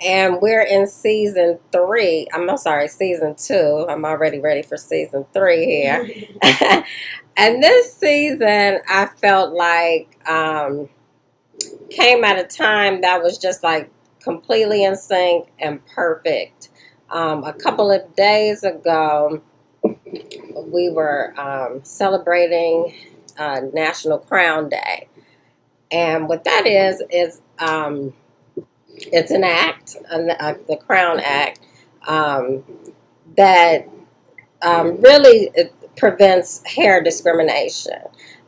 and we're in season three. I'm sorry, season two. I'm already ready for season three here. And this season, I felt like came at a time that was just like completely in sync and perfect. A couple of days ago, we were celebrating National Crown Day, and what that is it's an act, the Crown Act, um, that really prevents hair discrimination.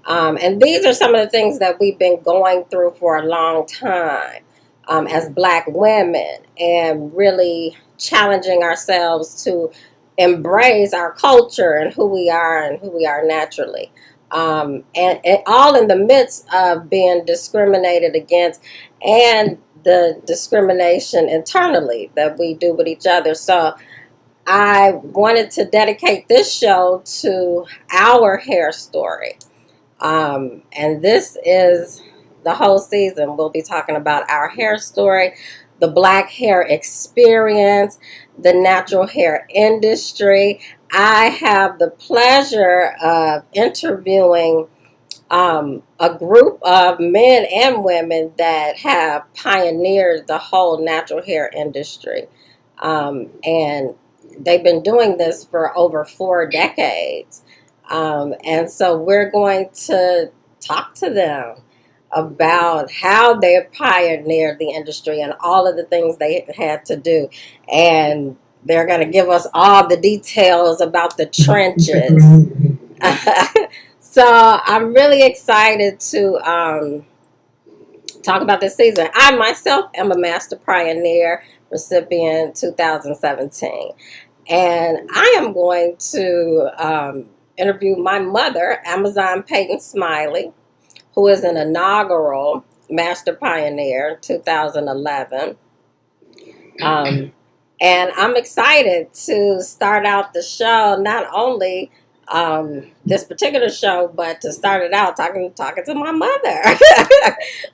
And these are some of the things that we've been going through for a long time as Black women, and really challenging ourselves to embrace our culture and who we are naturally. And all in the midst of being discriminated against and the discrimination internally that we do with each other. So I wanted to dedicate this show to our hair story. And this is the whole season. We'll be talking about our hair story, the Black hair experience, the natural hair industry. I have the pleasure of interviewing a group of men and women that have pioneered the whole natural hair industry. And they've been doing this for over 4 decades. And so we're going to talk to them about how they have pioneered the industry and all of the things they had to do. And they're going to give us all the details about the trenches. So I'm really excited to talk about this season. I myself am a Master Pioneer recipient 2017. And I am going to interview my mother, Amazon Peyton Smiley, who is an inaugural Master Pioneer 2011. And I'm excited to start out the show, not only this particular show, but to start it out talking to my mother,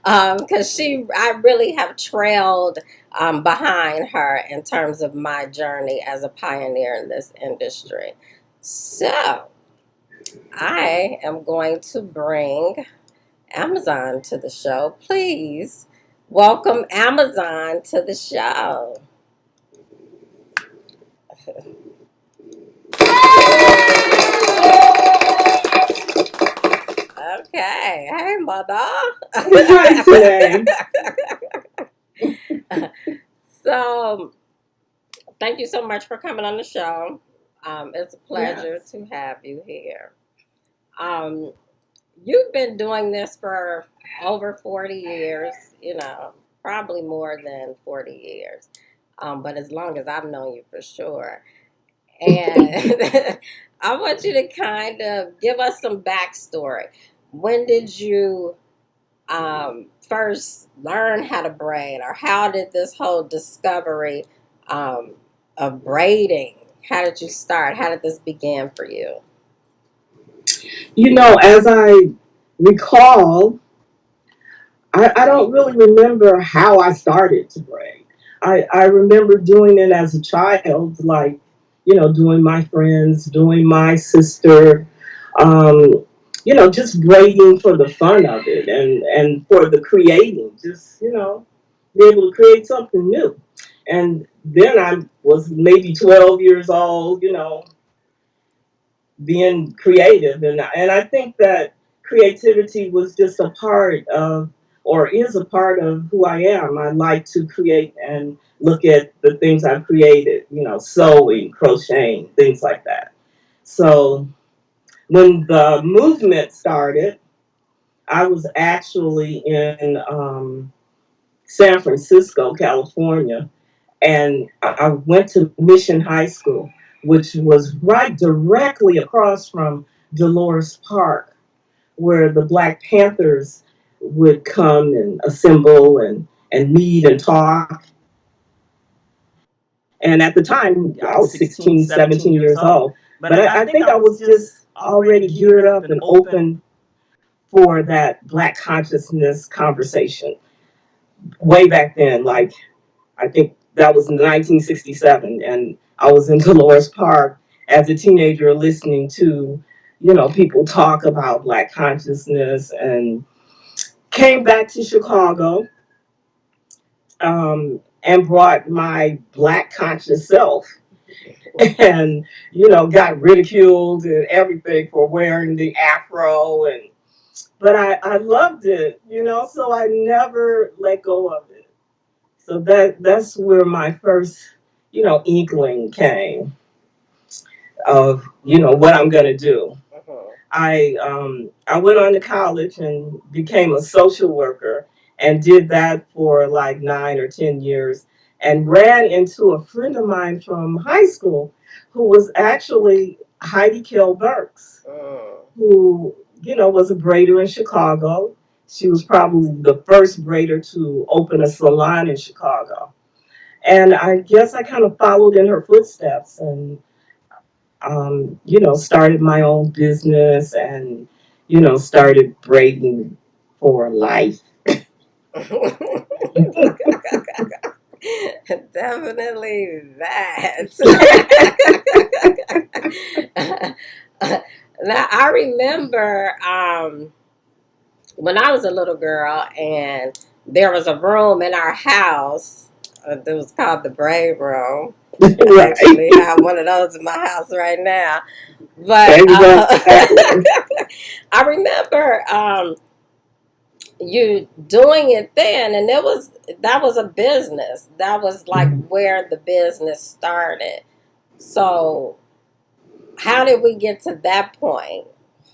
because I really have trailed behind her in terms of my journey as a pioneer in this industry. So I am going to bring Amazon to the show. Please welcome Amazon to the show. Okay. Hey, mother. Hi today. So, thank you so much for coming on the show. It's a pleasure Yes. to have you here. Um, you've been doing this for over 40 years, probably more than 40 years, but as long as I've known you for sure. And I want you to kind of give us some backstory. When did you first learn how to braid, or how did this whole discovery um, of braiding, how did you start? How did this begin for you? As I recall, I don't really remember how I started to braid. I remember doing it as a child, like, doing my friends, doing my sister, um, just braiding for the fun of it and for the creating, just, be able to create something new. And then I was maybe 12 years old, being creative, and I think that creativity was just a part of, or is a part of, who I am. I like to create and look at the things I've created, sewing, crocheting, things like that. So when the movement started, I was actually in San Francisco, California, and I went to Mission High School, which was right directly across from Dolores Park, where the Black Panthers would come and assemble and meet and talk. And at the time, I was 16, 17 years old. But I think I was just already geared up and open for that Black consciousness conversation way back then. Like, I think that was 1967, and I was in Dolores Park as a teenager listening to, people talk about Black consciousness, and came back to Chicago, and brought my Black conscious self, and got ridiculed and everything for wearing the afro, and but I loved it, so I never let go of it. So that's where my first, inkling came of, what I'm gonna do. Mhm. I went on to college and became a social worker, and did that for like 9 or 10 years, and ran into a friend of mine from high school who was actually Heidi Kell Burks, Mm. who was a braider in Chicago. She was probably the first braider to open a salon in Chicago, and I guess I kind of followed in her footsteps, and started my own business, and started braiding for life. Definitely that. Now I remember when I was a little girl, and there was a room in our house that was called the braid room. I Right. actually have one of those in my house right now. But Exactly. I remember you doing it then, and that was a business. That was like where the business started. So how did we get to that point?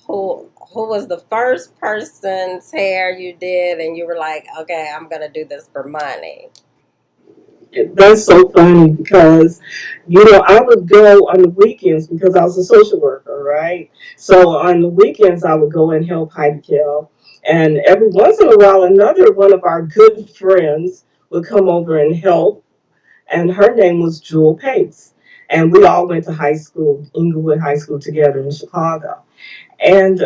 Who was the first person's hair you did, and you were like, okay, I'm gonna do this for money? That's so funny because, I would go on the weekends because I was a social worker, right? So on the weekends, I would go and help Heidi Kell. And every once in a while, another one of our good friends would come over and help. And her name was Jewel Pace. And we all went to high school, Inglewood High School, together in Chicago. And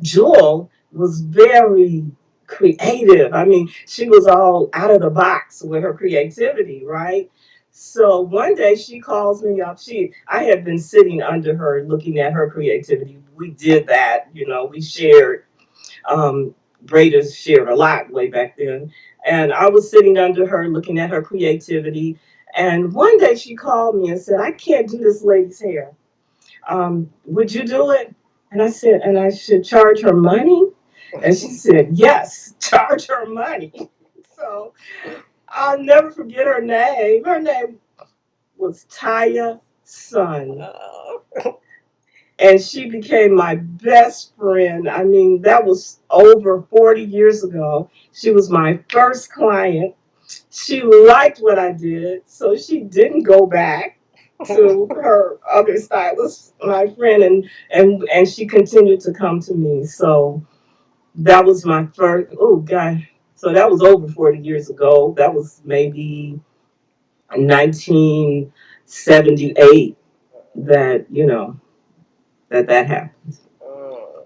Jewel was very creative. I mean, she was all out of the box with her creativity, right? So one day she calls me up. I had been sitting under her looking at her creativity. We did that, we shared, um, Braiders shared a lot way back then. And I was sitting under her looking at her creativity. And one day she called me and said, I can't do this lady's hair. Would you do it? And I said, and I should charge her money? And she said, yes, charge her money. So I'll never forget her name. Her name was Taya Sun. Oh. And she became my best friend. I mean, that was over 40 years ago. She was my first client. She liked what I did, so she didn't go back to her other stylist, my friend, and she continued to come to me. So that was my first. Oh God! So that was over 40 years ago. That was maybe 1978. That that happened.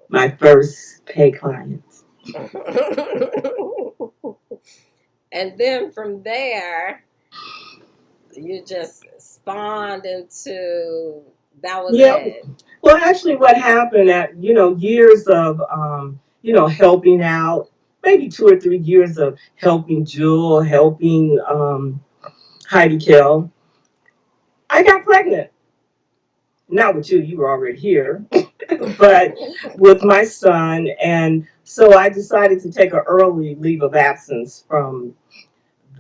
My first pay client. And then from there, you just spawned into that was Yeah. it. Well, actually, what happened at years of helping out, maybe 2 or 3 years of helping Jewel, helping Heidi Kell, I got pregnant. Not with you, you were already here, but with my son, and so I decided to take an early leave of absence from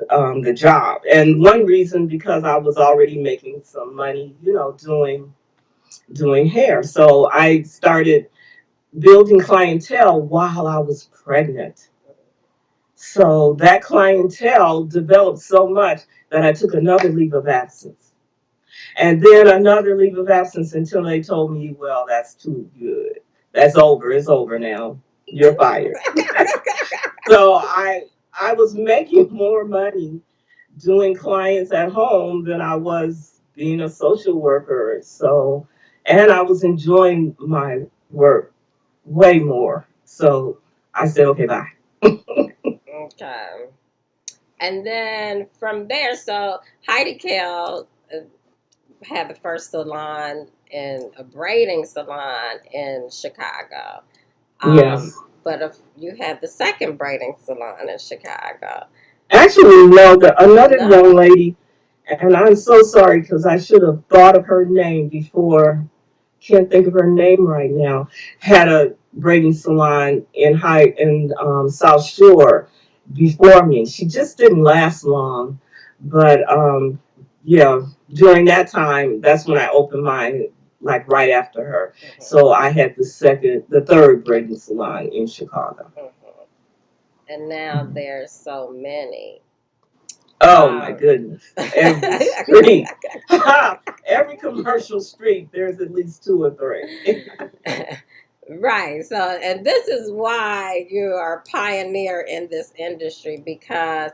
the job. And one reason because I was already making some money, doing hair. So I started building clientele while I was pregnant. So that clientele developed so much that I took another leave of absence. And then another leave of absence until they told me, well, that's too good. That's over. It's over now. You're fired. So I was making more money doing clients at home than I was being a social worker. So, and I was enjoying my work way more. So I said, okay, bye. Okay. And then from there, so Heidi Kell had the first salon in a braiding salon in Chicago. Yes. But if you had the second braiding salon in Chicago. Actually, no, another young No. lady, and I'm so sorry because I should have thought of her name before. Can't think of her name right now. Had a braiding salon in South Shore before me. She just didn't last long, but yeah, during that time, that's when I opened mine, like right after her. Mm-hmm. So I had the third braiding salon in Chicago. Mm-hmm. And now there's so many. Oh my Um, goodness. Every street, every commercial street, there's at least two or three. right. So, and this is why you are a pioneer in this industry because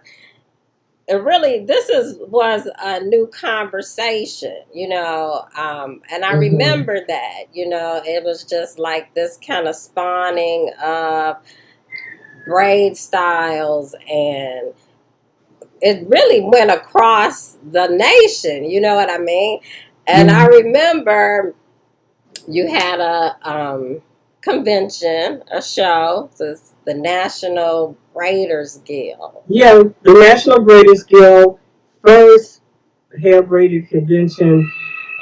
it really this is was a new conversation, and I Hmm. remember that, it was just like this kind of spawning of braid styles and it really went across the nation, you know what I mean? And I Hmm. remember you had a convention, a show, so it's the National Braiders Guild. Yeah, the National Braiders Guild first hair braiding convention,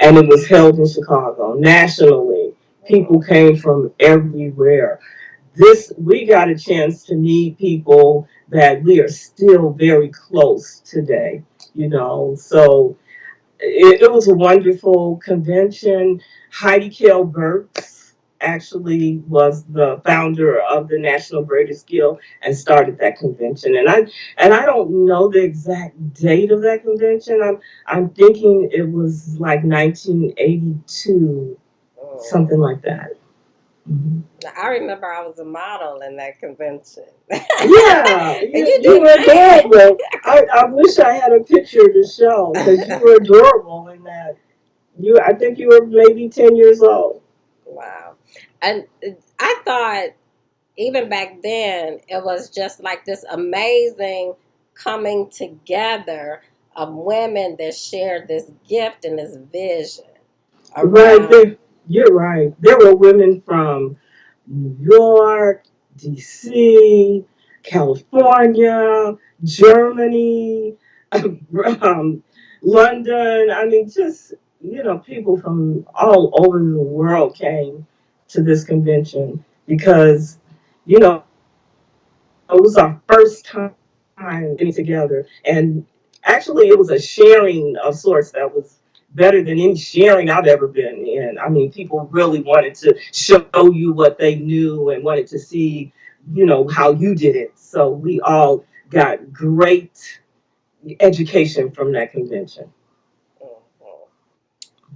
and it was held in Chicago nationally. People Mhm. came from everywhere. We got a chance to meet people that we are still very close today. So it was a wonderful convention. Heidi Kell Burks actually was the founder of the National Braiders Guild and started that convention. And I don't know the exact date of that convention. I'm thinking it was like 1982, something Mhm. like that. Mhm. Now, I remember I was a model in that convention. Yeah, you, You you did were great. adorable. I wish I had a picture to show because you were adorable in that. I think you were maybe 10 years old. Wow. And I thought even back then, it was just like this amazing coming together of women that shared this gift and this vision Right around. there, you're right. There were women from New York, D.C., California, Germany, um, London. I mean, just people from all over the world came to this convention because it was our first time getting together. And actually, it was a sharing of sorts that was better than any sharing I've ever been in. I mean, people really wanted to show you what they knew and wanted to see, how you did it. So we all got great education from that convention. Mhm.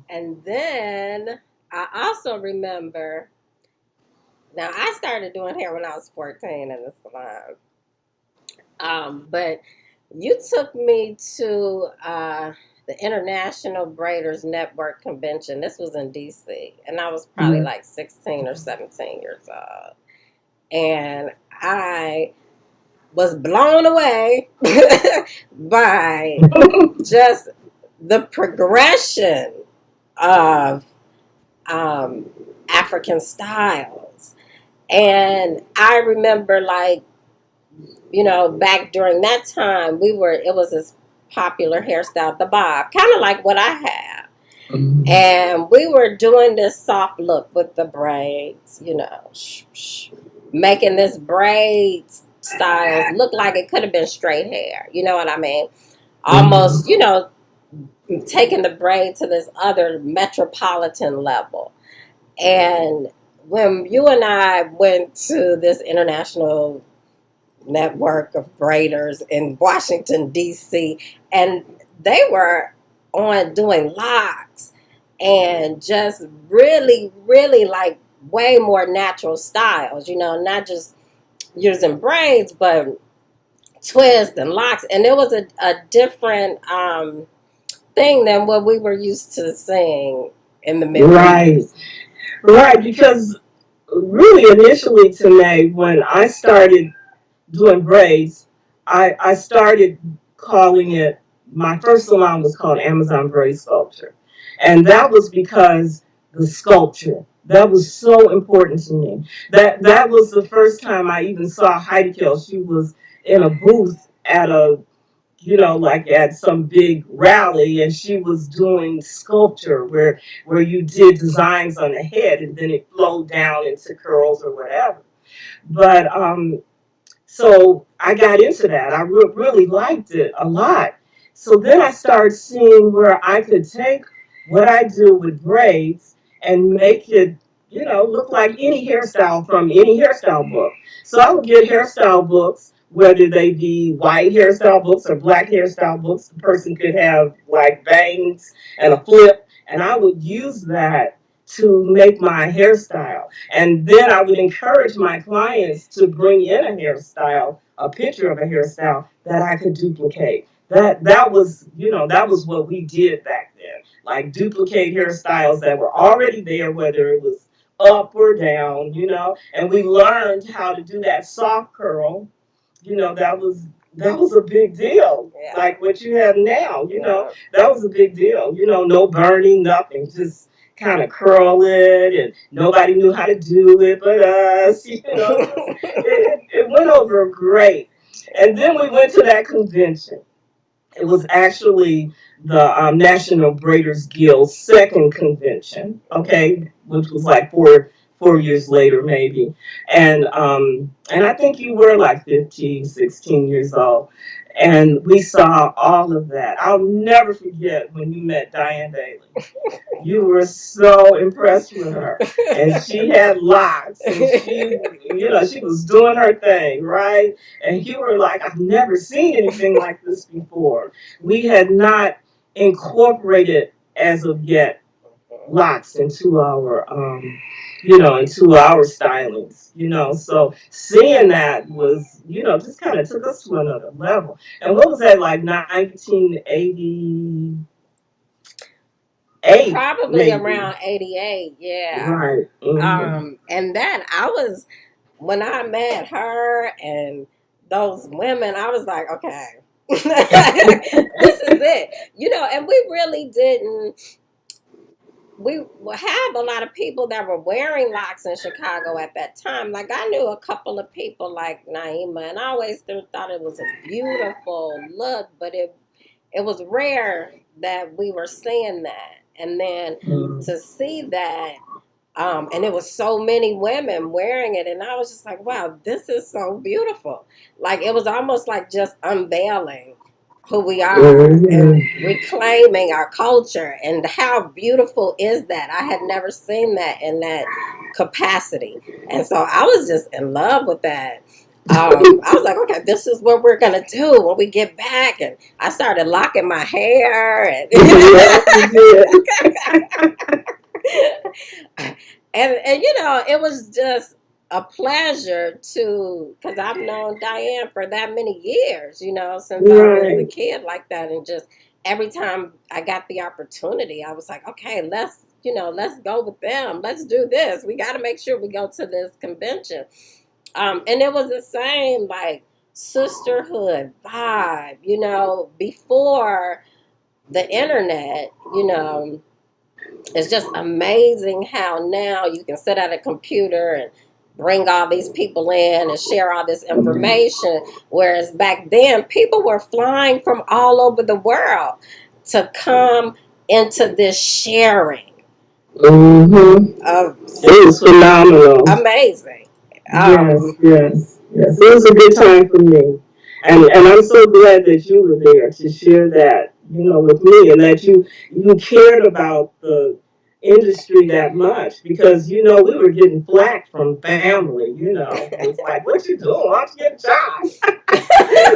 And then I also remember, now I started doing hair when I was 14 in the salon. But you took me to the International Braiders Network convention. This was in DC, and I was probably Mhm. like 16 or 17 years old. And I was blown away by just the progression of um, African styles. And I remember, like, back during that time, it was this popular hairstyle, the bob, kind of like what I have. Mhm. And we were doing this soft look with the braids, making this braid styles look like it could have been straight hair. You know what I mean? Almost, Mhm. taking the braid to this other metropolitan level. And when you and I went to this international network of braiders in Washington, D.C., and they were on doing locks and just really, really like way more natural styles, not just using braids, but twists and locks. And it was a different thing than what we were used to seeing in the Middle Right, East. right. Because really, initially, Tanae, when I started doing braids, I started calling it, my first salon was called Amazon Braid Sculpture. And that was because the sculpture, that was so important to me. That was the first time I even saw Heidi Kell. She was in a booth at a, like at some big rally, and she was doing sculpture where you did designs on the head and then it flowed down into curls or whatever. But so I got into that. I really liked it a lot. So then I started seeing where I could take what I do with braids and make it, look like any hairstyle from any hairstyle book. So I would get hairstyle books, whether they be white hairstyle books or black hairstyle books. The person could have like bangs and a flip, and I would use that to make my hairstyle. And then I would encourage my clients to bring in a hairstyle, a picture of a hairstyle that I could duplicate. That was, that was what we did back then. Like duplicate hairstyles that were already there, whether it was up or down, and we learned how to do that soft curl. That was a big deal. Yeah. Like what you have now, Yeah. that was a big deal. No burning, nothing, just kind of curl it, and nobody knew how to do it but us. It went over great. And then we went to that convention. It was actually the National Braiders Guild second convention, okay, which was like four years later maybe. And I think you were like 15, 16 years old. And we saw all of that. I'll never forget when you met Diane Bailey. You were so impressed with her. And she had locks, and she was doing her thing, right? And you were like, I've never seen anything like this before. We had not incorporated as of yet locks into our stylings, so seeing that was, just kind of took us to another level. And what was that, like 1988 Probably maybe? around 88, yeah. Right. Mm-hmm. And then when I met her and those women, I was like, okay, this is it. And we really didn't, we have a lot of people that were wearing locks in Chicago at that time. Like I knew a couple of people like Naima, and I always thought it was a beautiful look, but it was rare that we were seeing that. And then to see that, and it was so many women wearing it, and I was just like, wow, this is so beautiful. Like it was almost like just unveiling who we are and reclaiming our culture. And how beautiful is that? I had never seen that in that capacity. And so I was just in love with that. I was like, okay, this is what we're gonna do when we get back, and I started locking my hair, and Yes, you and it was just a pleasure to, because I've known Diane for that many years, since did. I was a Right. kid like that, and just every time I got the opportunity, I was like, okay, let's go with them, let's do this. We got to make sure we go to this convention. And it was the same like sisterhood vibe, before the internet. It's just amazing how now you can sit at a computer and bring all these people in and share all this information. Whereas back then, people were flying from all over the world to come into this sharing Mm-hmm. of It was phenomenal. amazing. Yes, yes, yes. It was a good time for me. And I'm so glad that you were there to share that, with me, and that you cared about the industry that much, because we were getting flack from family, it was like, what you doing? Why don't you get a job?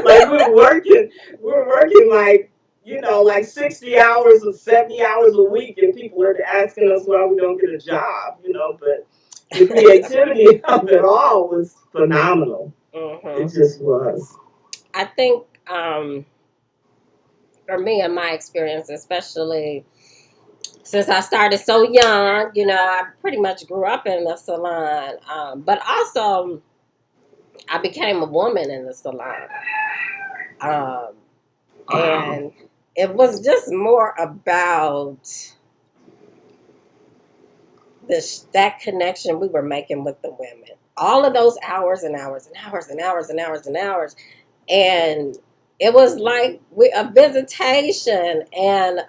Like we're working like, like 60 hours or 70 hours a week, and people are asking us why we don't get a job, but the creativity of it all was phenomenal. hmm It just was. I think for me, in my experience, especially since I started so young, I pretty much grew up in the salon, but also I became a woman in the salon. Um, Wow. and it was just more about this that connection we were making with the women. All of those hours and hours and hours and hours and hours and hours, and it was like a visitation and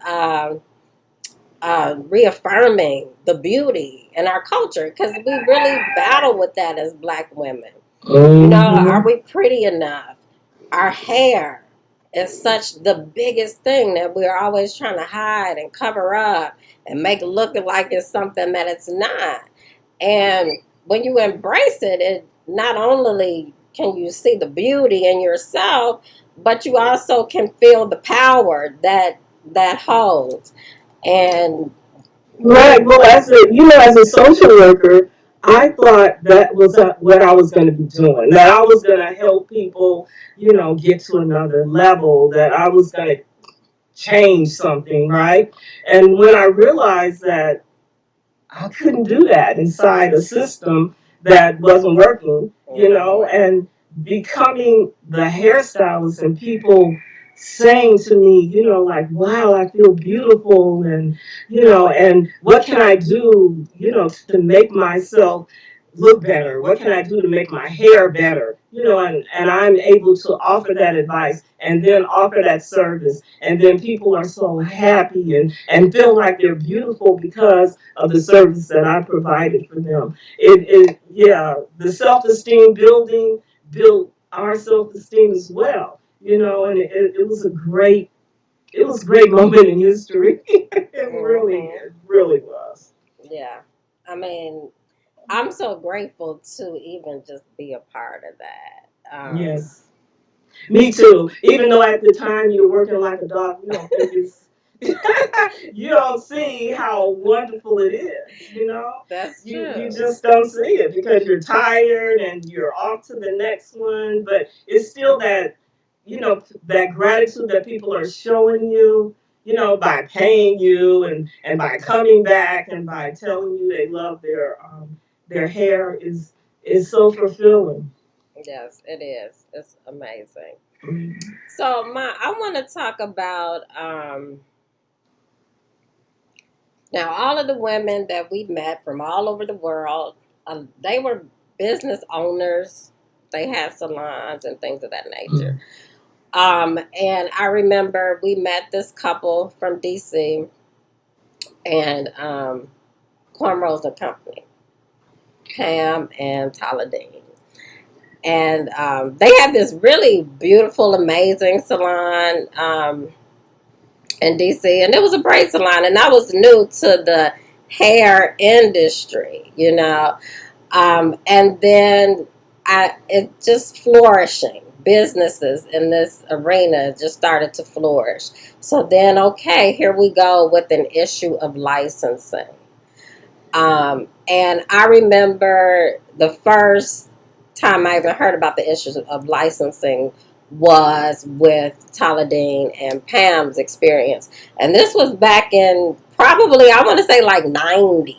reaffirming the beauty in our culture because we really battle with that as Black women. You know, are Hmm. we pretty enough? Our hair is such the biggest thing that we're always trying to hide and cover up and make it look like it's something that it's not. And when you embrace it, it not only can you see the beauty in yourself, but you also can feel the power that holds. And we, Right. Well, as a as a social worker, I thought that was what I was going to be doing. That I was going to help people, get to another level. That I was going to change something, right? And when I realized that I couldn't do that inside a system that wasn't working, mhm, and becoming the hairstylist and people saying to me, like, wow, I feel beautiful, and, and what can I do, to make myself look better? What can I do to make my hair better? And I'm able to offer that advice and then offer that service. And then people are so happy and feel like they're beautiful because of the service that I provided for them. Yeah, the self-esteem building built our self-esteem as well. And it was a great moment in history. mhm, It really was. yeah. I mean, I'm so grateful to even just be a part of that. Yes. Me too. Even though at the time you're working like a dog, you don't think it's you don't see how wonderful it is, That's You true. just don't see it because you're tired and you're off to the next one. But it's still that gratitude that people are showing you, by paying you and by coming back and by telling you they love their hair is so fulfilling. Yes, it is. It's amazing. Mhm. So, I want to talk about now all of the women that we met from all over the world. They were business owners. They had salons and things of that nature. And I remember we met this couple from DC and Cornrows and Company, Pam and Taladine. And they had this really beautiful, amazing salon in DC, and it was a braid salon, and I was new to the hair industry, and then it just flourishing. Businesses in this arena just started to flourish. So then, okay, here we go with an issue of licensing. And I remember the first time I even heard about the issues of licensing was with Taladine and Pam's experience. And this was back in probably, I want to say like 90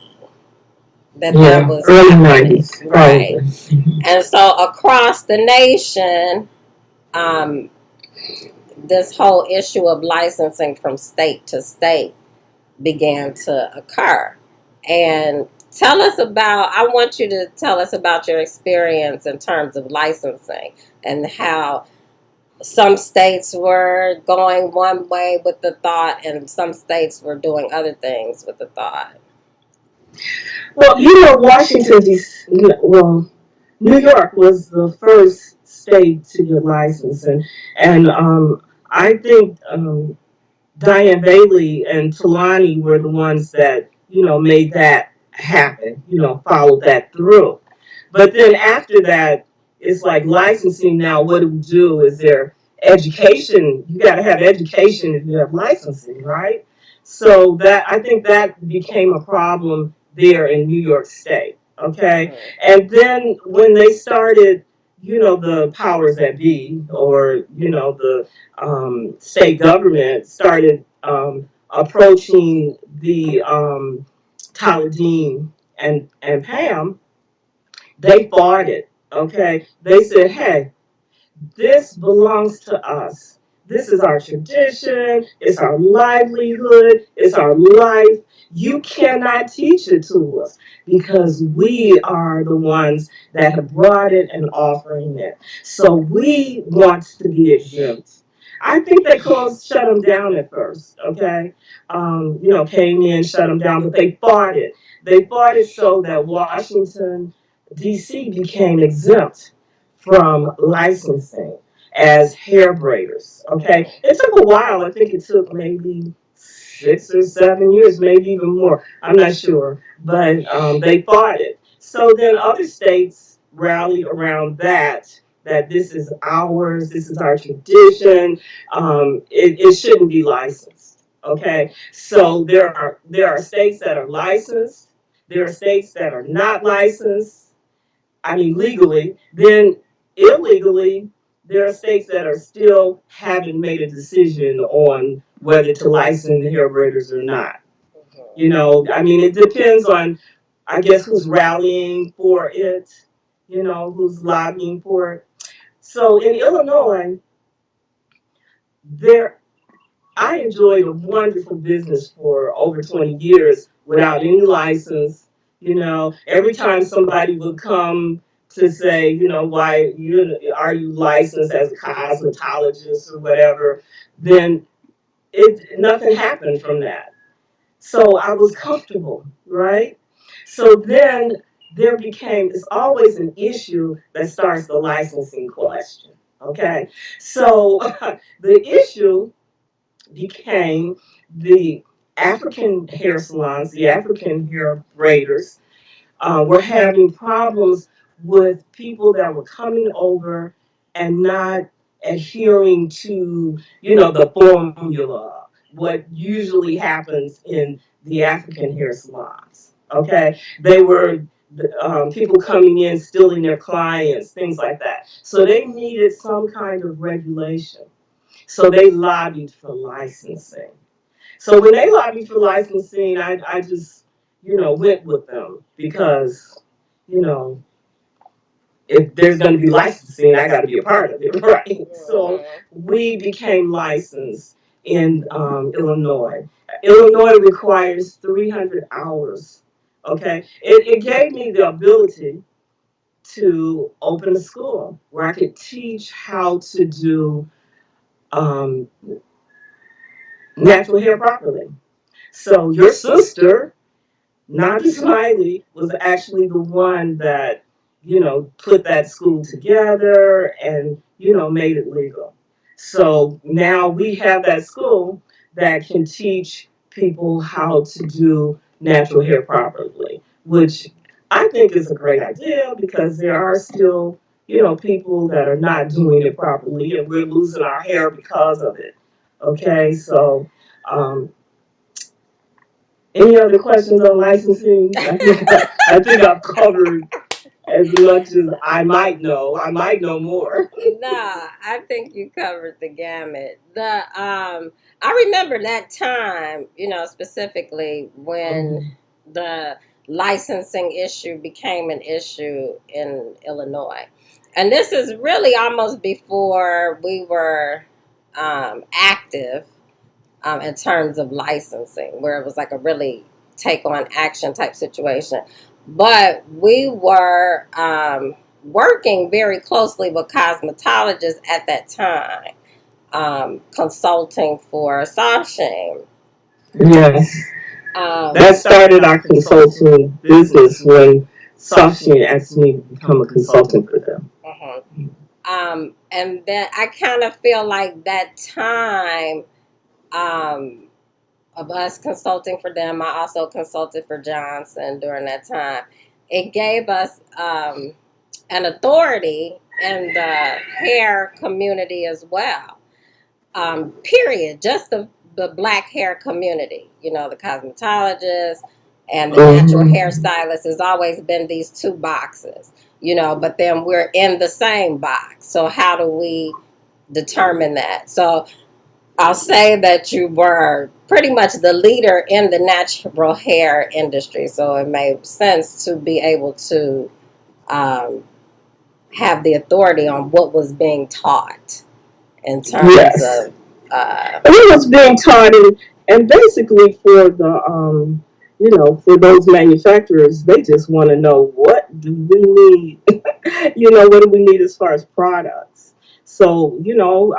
that Yeah, was early happening. 90s, Right. probably. Mhm. And so across the nation, um, this whole issue of licensing from state to state began to occur. And I want you to tell us about your experience in terms of licensing and how some states were going one way with the thought and some states were doing other things with the thought. Well, Washington, D.C., well, New York was the first state to get licensed. And I think Diane Bailey and Talani were the ones that, made that happen, followed that through. But then after that, it's like licensing now. What do we do? Is there education? You got to have education if you have licensing, right? So that I think that became a problem there in New York State. Okay, Mhm. and then when they started, the powers that be, or the state government started approaching the Taladine and Pam, they fought it. Okay, they said, "Hey, this belongs to us. This is our tradition, it's our livelihood, it's our life. You cannot teach it to us because we are the ones that have brought it and offering it. So we want to be exempt. I think they shut them down at first, okay? Came in, shut them down, but they fought it. They fought it so that Washington, D.C. became exempt from licensing as hair braiders. Okay, it took a while. I think it took maybe 6 or 7 years, maybe even more. I'm not sure, but they fought it. So then other states rallied around that. That this is ours, this is our tradition. It shouldn't be licensed. Okay, so there are states that are licensed. There are states that are not licensed. I mean, legally, then illegally, there are states that are still haven't made a decision on whether to license the hair braiders or not. I mean, it depends on, I guess, who's rallying for it, who's lobbying for it. So in Illinois, there I enjoyed a wonderful business for over 20 years without any license. Every time somebody would come to say, why are you licensed as a cosmetologist or whatever, then nothing happened from that. So I was comfortable, right? So then it's always an issue that starts the licensing question. Okay. So the issue became the African hair salons, the African hair braiders, were having problems with people that were coming over and not adhering to, the formula, what usually happens in the African hair salons. Okay, they were people coming in stealing their clients, things like that. So they needed some kind of regulation. So they lobbied for licensing. So when they lobbied for licensing, I just, went with them because, you know, if there's going to be licensing, I got to be a part of it, right? So we became licensed in Illinois. Illinois requires 300 hours. Okay, it gave me the ability to open a school where I could teach how to do um, natural hair properly. So your sister, Nabi Smiley, was actually the one that, put that school together and, made it legal. So now we have that school that can teach people how to do natural hair properly, which I think is a great idea because there are still, people that are not doing it properly and we're losing our hair because of it. Okay, so um, any other questions on licensing? I think I've covered as much as I might know. I might know more. No, I think you covered the gamut. I remember that time, specifically when the licensing issue became an issue in Illinois. And this is really almost before we were active in terms of licensing, where it was like a really take on action type situation. But we were working very closely with cosmetologists at that time, consulting for Soft Shame. Yes, that started our consulting business when Sasha asked me to become a consultant for them. Uh-huh. And then I kind of feel like that time um, of us consulting for them, I also consulted for Johnson during that time. It gave us an authority in the hair community as well. Period. Just the black hair community. The cosmetologist and the natural hairstylist has always been these two boxes. But then we're in the same box. So how do we determine that? So I'll say that you were pretty much the leader in the natural hair industry. So it made sense to be able to um, have the authority on what was being taught in terms Yes. of uh, And it was being taught, and basically for the for those manufacturers, they just want to know what do we need. What do we need as far as products. So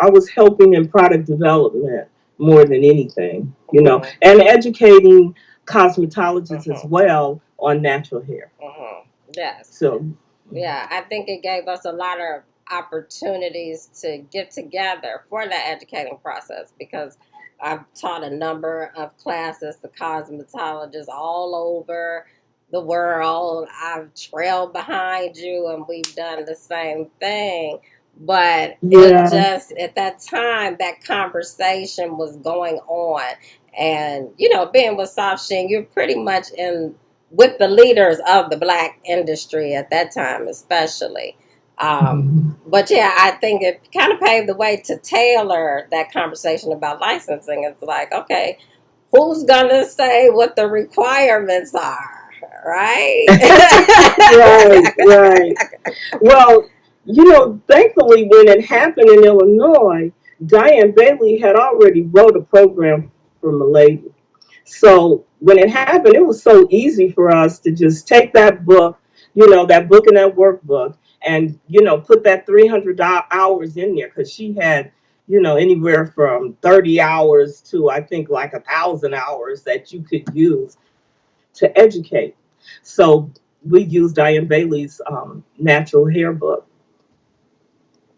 I was helping in product development more than anything. mhm, And educating cosmetologists as mhm, well on natural hair. mhm. Yes. So Yeah, I think it gave us a lot of opportunities to get together for that educating process because I've taught a number of classes to cosmetologists all over the world. I've trailed behind you and we've done the same thing. But it yeah, just, at that time, that conversation was going on. And, being with Soft Sheen, you're pretty much in with the leaders of the black industry at that time, especially. Um, mhm. but yeah, I think it kind of paved the way to tailor that conversation about licensing. It's like, okay, who's gonna say what the requirements are, right? Right, right. Well, thankfully, when it happened in Illinois, Diane Bailey had already wrote a program for Malay. So when it happened, it was so easy for us to just take that book, that book and that workbook, and put that 300 hours in there because she had, anywhere from 30 hours to I think like 1,000 hours that you could use to educate. So we used Diane Bailey's natural hair book.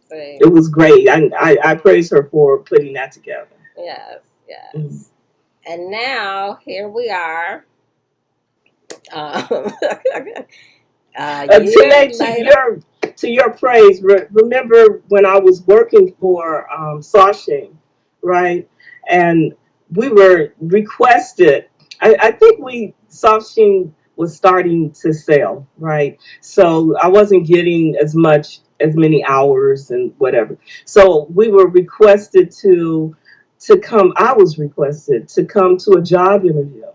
See, It was great. I praise her for putting that together. yes, Mhm. yes. And now here we are, um, years Tanae, later. to your praise, remember when I was working for Sashing, right? And we were requested. I think Sashing was starting to sell, right? So I wasn't getting as many hours and whatever. So we were requested to come. I was requested to come to a job interview,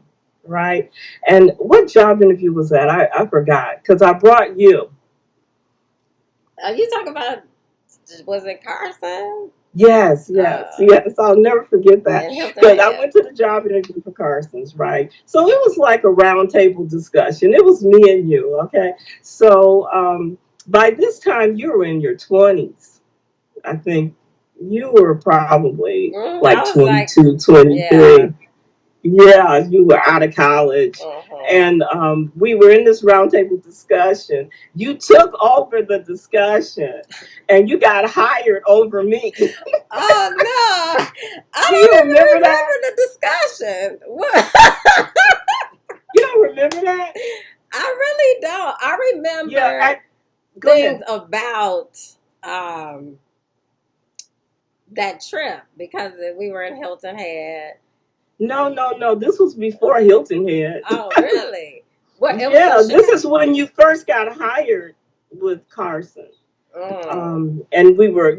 right? And what job interview was that? I forgot because I brought you. Are you talking about, was it Carson? Yes, yes, Uh, yes. I'll never forget that in Hilton because I Head. went to the job interview for Carson's, right? So it was like a roundtable discussion. It was me and you, okay? So by this time, you were in your 20s. I think you were probably I like was like, 22, twenty yeah. three. Yeah, you were out of college. Mm-hmm. And we were in this roundtable discussion. You took over the discussion and you got hired over me. Oh no, Do you remember I that? don't even remember the discussion. What? You don't remember that? I really don't. I Yeah, remember go things ahead. about um, that trip because we were in Hilton Head. No, no, no. This was before Hilton Head. Oh, really? What? It was in Yeah, this Chicago. is when you first got hired with Carson. Mm. And we were,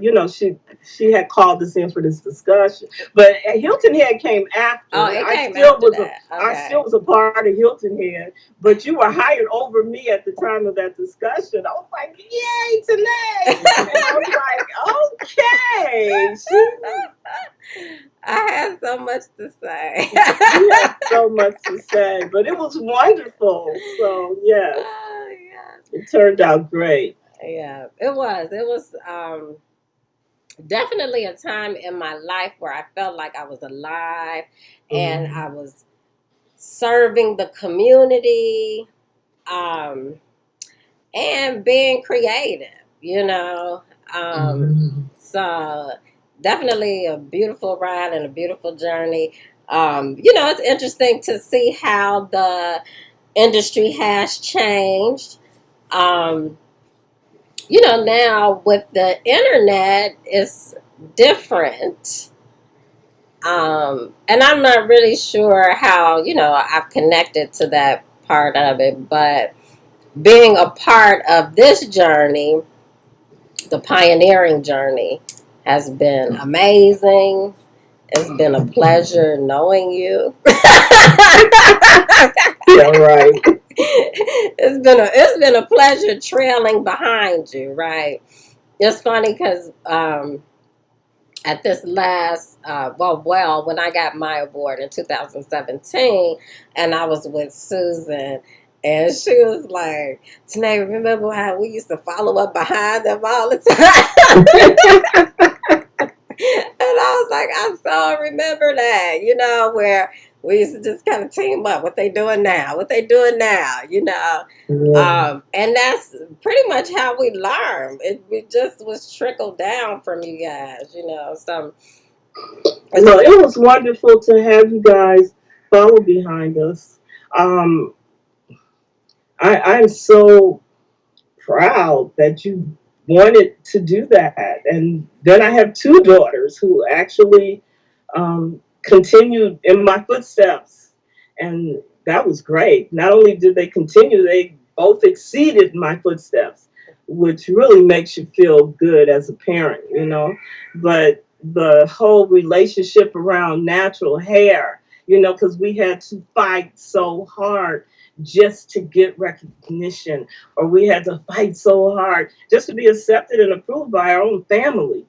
she had called us in for this discussion. But Hilton Head came Oh, after. it came after that. I still Okay. was a part of Hilton Head, but you were hired over me at the time of that discussion. I was like, yay, Tanae. And I was like, okay, I had so much to say. you had so much to say, but it was wonderful. So yes, Oh, yes. it turned out great. Yeah, it was. It was definitely a time in my life where I felt like I was alive and Mhm. I was serving the community um, and being creative, you know. Um, Mhm. so definitely a beautiful ride and a beautiful journey. It's interesting to see how the industry has changed. Um, now with the internet, it's different. And I'm not really sure how, I've connected to that part of it, but being a part of this journey, the pioneering journey, has been amazing. It's been a pleasure knowing you. Yeah, right. It's been a pleasure trailing behind you, right? It's funny because at this last when I got my award in 2017, and I was with Susan, and she was like, Tanae, remember how we used to follow up behind them all the time? And I was like, I so remember that, where we used to just kind of team up. What they doing now? What they doing now? Yeah. And that's pretty much how we learned. It just was trickled down from you guys. So Well, it's, it was wonderful to have you guys follow behind us. Um, I'm so proud that you wanted to do that. And then I have two daughters who actually continued in my footsteps. And that was great. Not only did they continue, they both exceeded my footsteps, which really makes you feel good as a parent. But the whole relationship around natural hair, because we had to fight so hard just to get recognition, or we had to fight so hard just to be accepted and approved by our own family.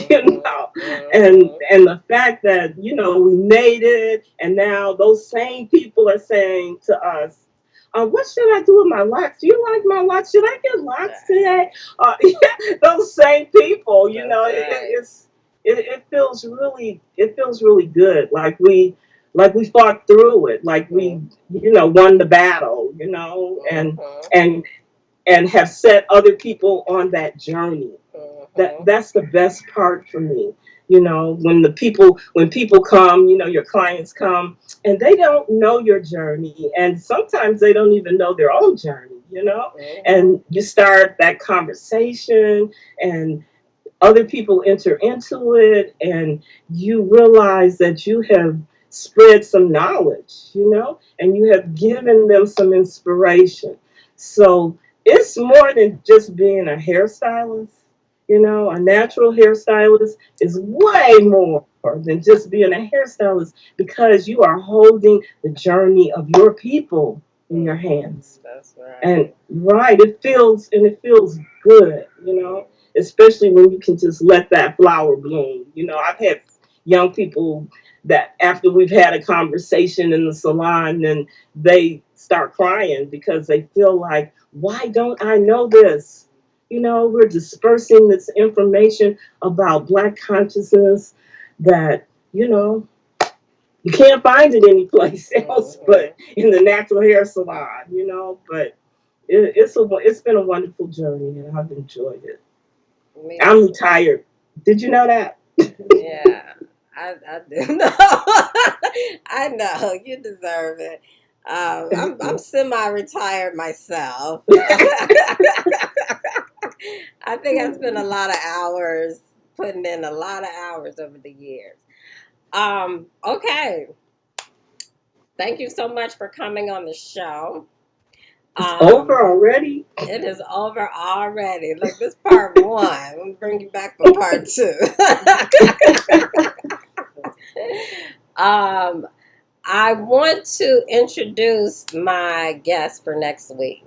you know and mhm. and the fact that we made it, and now those same people are saying to us, what should I do with my locks? Do you like my locks? Should I get locks today? Yeah, those same people. That's right. It feels really good. Like we fought through it. Like we Mhm, won the battle. mhm, And have set other people on that journey. mhm. That's the best part for me. When people come, your clients come, and they don't know your journey, and sometimes they don't even know their own journey. Mhm. And you start that conversation, and other people enter into it, and you realize that you have spread some knowledge, and you have given them some inspiration. So it's more than just being a hairstylist. A natural hairstylist is way more than just being a hairstylist, because you are holding the journey of your people in your hands. That's And right. right, it feels good, especially when you can just let that flower bloom. I've had young people that after we've had a conversation in the salon, and they start crying because they feel like, why don't I know this? We're dispersing this information about Black consciousness that, you can't find it anyplace else but Mhm. in the natural hair salon. But it's been a wonderful journey, and I've enjoyed it. Me I'm too. retired. Did you know that? Yeah, I do know. I know you deserve it. I'm semi-retired myself. I think I spent a lot of hours putting in a lot of hours over the years. Okay. Thank you so much for coming on the show. It's over already. It is over already. Look, this part one. I'm gonna bring you back for part two. um, I want to introduce my guest for next week.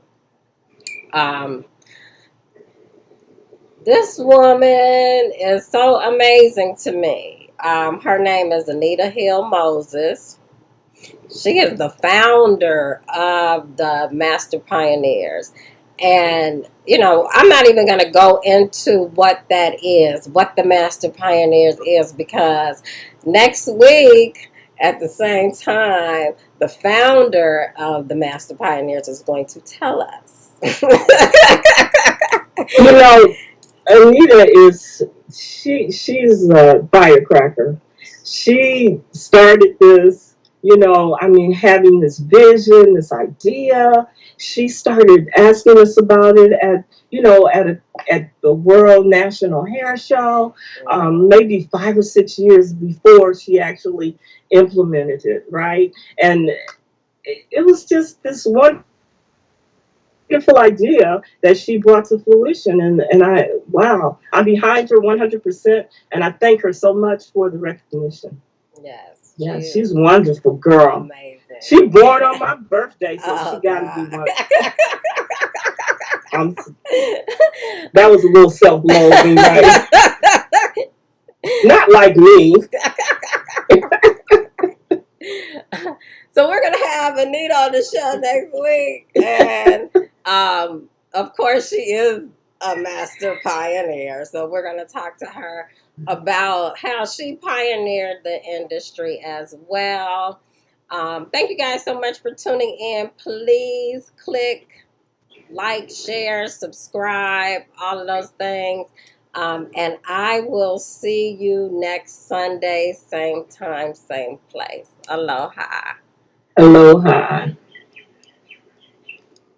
Um, this woman is so amazing to me. Her name is Anita Hill Moses. She is the founder of the Master Pioneers. And, I'm not even going to go into what that is, what the Master Pioneers is, because next week, at the same time, the founder of the Master Pioneers is going to tell us. You know, Anita she's a firecracker. She started this, I mean, having this vision, this idea. She started asking us about it at the World National Hair Show, maybe 5 or 6 years before she actually implemented it, right? And it was just this one beautiful idea that she brought to fruition. And wow, I'm behind her 100%. And I thank her so much for the recognition. Yes, she Yeah, she's is wonderful, girl. amazing. She born on my birthday, so she Oh got to be God. my. I'm, that was a little self-loathing, right? Not like me. So we're gonna have Anita on the show next week, and of course she is a master pioneer. So we're gonna talk to her about how she pioneered the industry as well. Thank you guys so much for tuning in. Please click like, share, subscribe, all of those things. And I will see you next Sunday, same time, same place. Aloha. Aloha.